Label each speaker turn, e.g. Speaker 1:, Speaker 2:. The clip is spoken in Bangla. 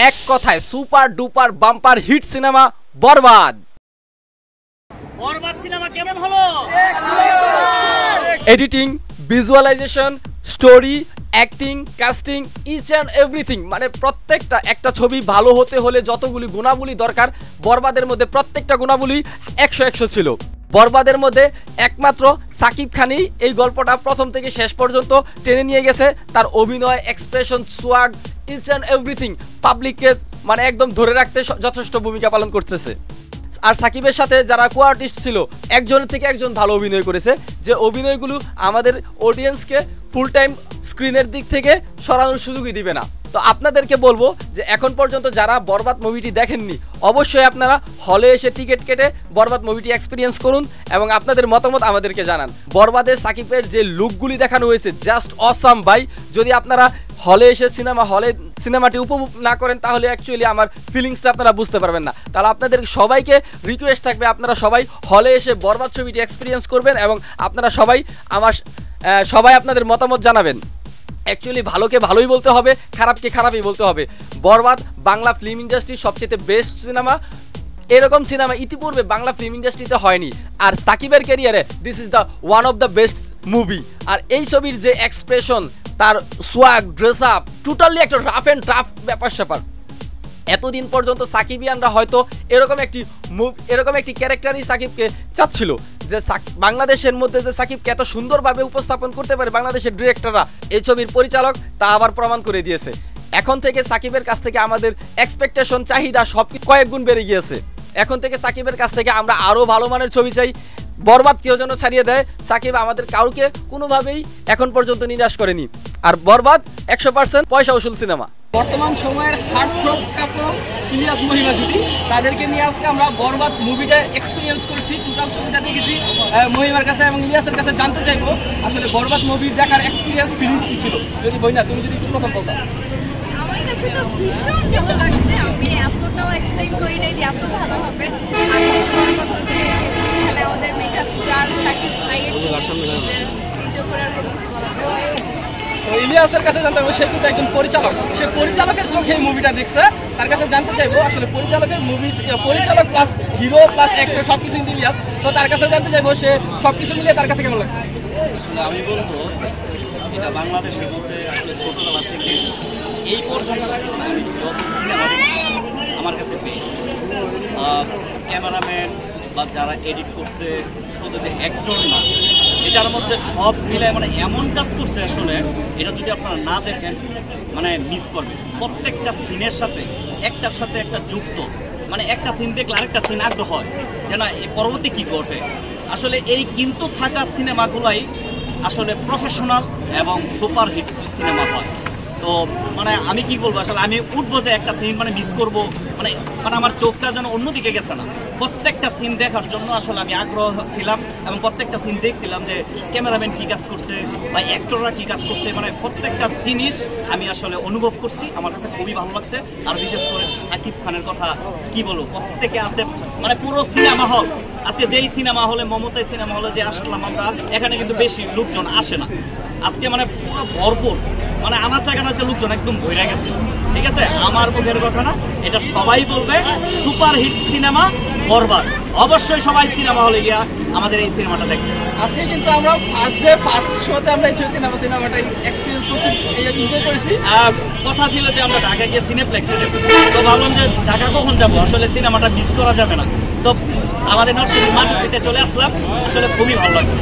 Speaker 1: এক কথায় super duper bumper hit cinema বরবাদ।
Speaker 2: বরবাদ সিনেমা কেমন হলো?
Speaker 1: Editing, visualization, story, acting, casting, each and everything, মানে প্রত্যেকটা একটা ছবি ভালো হতে হলে যতগুলি গুণাবলী দরকার বরবাদের মধ্যে প্রত্যেকটা গুণাবলী 100 ছিল। বরবাদের মধ্যে একমাত্র সাকিব খানই এই গল্পটা প্রথম থেকে শেষ পর্যন্ত টেনে নিয়ে গেছে। তার অভিনয়, expression, swag, each and everything পাবলিককে মানে একদম ধরে রাখতে যথেষ্ট ভূমিকা পালন করতেছে। আর সাকিবের সাথে যারা কো আর্টিস্ট ছিল একজনের থেকে একজন ভালো অভিনয় করেছে, যে অভিনয়গুলো আমাদের অডিয়েন্সকে ফুল টাইম স্ক্রিনের দিক থেকে সরানোর সুযোগই দিবে না। তো আপনাদেরকে বলবো যে এখন পর্যন্ত যারা বরবাদ মুভিটি দেখেননি অবশ্যই আপনারা হলে এসে টিকিট কেটে বরবাদ মুভিটি এক্সপিরিয়েন্স করুন এবং আপনাদের মতামত আমাদেরকে জানান। বরবাদে সাকিবের যে লুকগুলি দেখানো হয়েছে জাস্ট অসাম ভাই। যদি আপনারা হলে এসে সিনেমাটি উপভোগ না করেন তাহলে অ্যাকচুয়ালি আমার ফিলিংসটা আপনারা বুঝতে পারবেন না। তাহলে আপনাদের সবাইকে রিকোয়েস্ট থাকবে আপনারা সবাই হলে এসে বরবাদ ছবিটি এক্সপিরিয়েন্স করবেন এবং আপনারা সবাই আপনাদের মতামত জানাবেন। অ্যাকচুয়ালি ভালোকে ভালোই বলতে হবে, খারাপকে খারাপই বলতে হবে। বরবাদ বাংলা ফিল্ম ইন্ডাস্ট্রির সবচেয়ে বেস্ট সিনেমা। এরকম সিনেমা ইতিপূর্বে বাংলা ফিল্ম ইন্ডাস্ট্রিতে হয়নি। আর সাকিবের ক্যারিয়ারে this is the one of the best movie. আর এই ছবির যে এক্সপ্রেশন, তার সোয়াগ, ড্রেস আপ, টোটালি একটা রাফ অ্যান্ড টাফ ব্যাপার স্যাপার। এতদিন পর্যন্ত সাকিবিয়ানরা হয়তো এরকম একটি ক্যারেক্টারই সাকিবকে চাচ্ছিল, যে বাংলাদেশের মধ্যে যে সাকিবকে এত সুন্দরভাবে উপস্থাপন করতে পারে বাংলাদেশের ডিরেক্টররা, এই ছবির পরিচালক তা আবার প্রমাণ করে দিয়েছে। এখন থেকে সাকিবের কাছ থেকে আমাদের এক্সপেকটেশন, চাহিদা সব কয়েক গুণ বেড়ে গিয়েছে। এখন থেকে সাকিবের কাছ থেকে আমরা আরও ভালো মানের ছবি চাই। বরবাদ কেউ যেন ছাড়িয়ে দেয়। সাকিব আমাদের কাউকে কোনোভাবেই এখন পর্যন্ত নিরাশ করেনি। আর বরবাদ 100% পয়সা উসুল সিনেমা। বর্তমান সময়ের হার্টথ্রব কাপল ইলিয়াস মহিমা জুটি, তাদেরকে নিয়ে আজকে আমরা বরবাদ মুভিটা এক্সপিরিয়েন্স করেছি। টোটাল ছবিটা দেখেছি মহিমার কাছে এবং ইলিয়াসের কাছে জানতে চাইবো আসলে বরবাদ মুভি দেখার এক্সপিরিয়েন্স ফিলিংস কি ছিল। যদি বইনা তুমি যদি একটু প্রথম বলতা।
Speaker 3: আমার কাছে তো ভীষণ ভালো লাগছে। আমি এতটাও এক্সপেক্ট করি নাই যে এত ভালো হবে। আমাদের মেগা স্টার সাকিব ভাইয়ের
Speaker 1: ইলিয়াসের কাছে জানতে হবে, সে কিন্তু একজন পরিচালক, সে পরিচালকের চোখে এই মুভিটা দেখছে। তার কাছে জানতে চাইবো আসলে পরিচালক প্লাস হিরো প্লাস অ্যাক্টর সবকিছু কিন্তু ইলিয়াস। তো তার কাছে জানতে চাইবো সে সবকিছু মিলিয়ে তার কাছে কেমন লাগছে।
Speaker 2: আসলে আমি বলবো এটা বাংলাদেশের মধ্যে আসলে ছোটবেলা থেকে এই পর্যন্ত আমি যত সিনেমা দেখছি আমার কাছে বেস্ট। ক্যামেরাম্যান বা যারা এডিট করছে, শুধু যে অ্যাক্টর না, এটার মধ্যে সব মিলে মানে এমন কাজ করছে আসলে এটা যদি আপনারা না দেখেন মানে মিস করবেন। প্রত্যেকটা সিনের সাথে একটার সাথে একটা যুক্ত, মানে একটা সিন দেখলে আরেকটা সিন আগ্রহ হয় যে না এই পরবর্তী কী ঘটে। আসলে এই কিন্তু থাকা সিনেমাগুলাই আসলে প্রফেশনাল এবং সুপার হিট সিনেমা হয়। তো মানে আমি কি বলবো, আসলে আমি উঠবো যে একটা সিন মানে মিস করবো, মানে আমার চোখটা যেন অন্যদিকে গেছে না। প্রত্যেকটা সিন দেখার জন্য আসলে আমি আগ্রহ ছিলাম এবং প্রত্যেকটা সিন দেখছিলাম যে ক্যামেরাম্যান কী কাজ করছে বা অ্যাক্টররা কী কাজ করছে, মানে প্রত্যেকটা জিনিস আমি আসলে অনুভব করছি। আমার কাছে খুবই ভালো লাগছে। আর বিশেষ করে সাকিব খানের কথা কি বলবো, প্রত্যেকে আছে মানে পুরো সিনেমা হল। আজকে যেই সিনেমা হলে মমতাই সিনেমা হলে যে আসলাম আমরা, এখানে কিন্তু বেশি লোকজন আসে না। আজকে মানে পুরো ভরপুর, মানে আনাচে কানাচে লোকজন একদম ভরে গেছে। ঠিক আছে, আমার মুখের কথা না, এটা সবাই বলবে সুপার হিট সিনেমা বরবাদ। অবশ্যই সবাই সিনেমা হলে গিয়া আমাদের এই সিনেমাটা দেখবে।
Speaker 1: আজকে কিন্তু আমরা ফার্স্ট শোতে আমরা এই সিনেমাটা এক্সপিরিয়েন্স করছি, এনজয় করেছি।
Speaker 2: কথা ছিল যে আমরা ঢাকা গিয়ে সিনেপ্লেক্সে যাবো, তো ভাবলাম যে ঢাকা কখন যাবো, আসলে সিনেমাটা মিস করা যাবে না। তো আমাদের নরসিংদী মাঠে চলে আসলাম, আসলে খুবই ভালো লাগছে।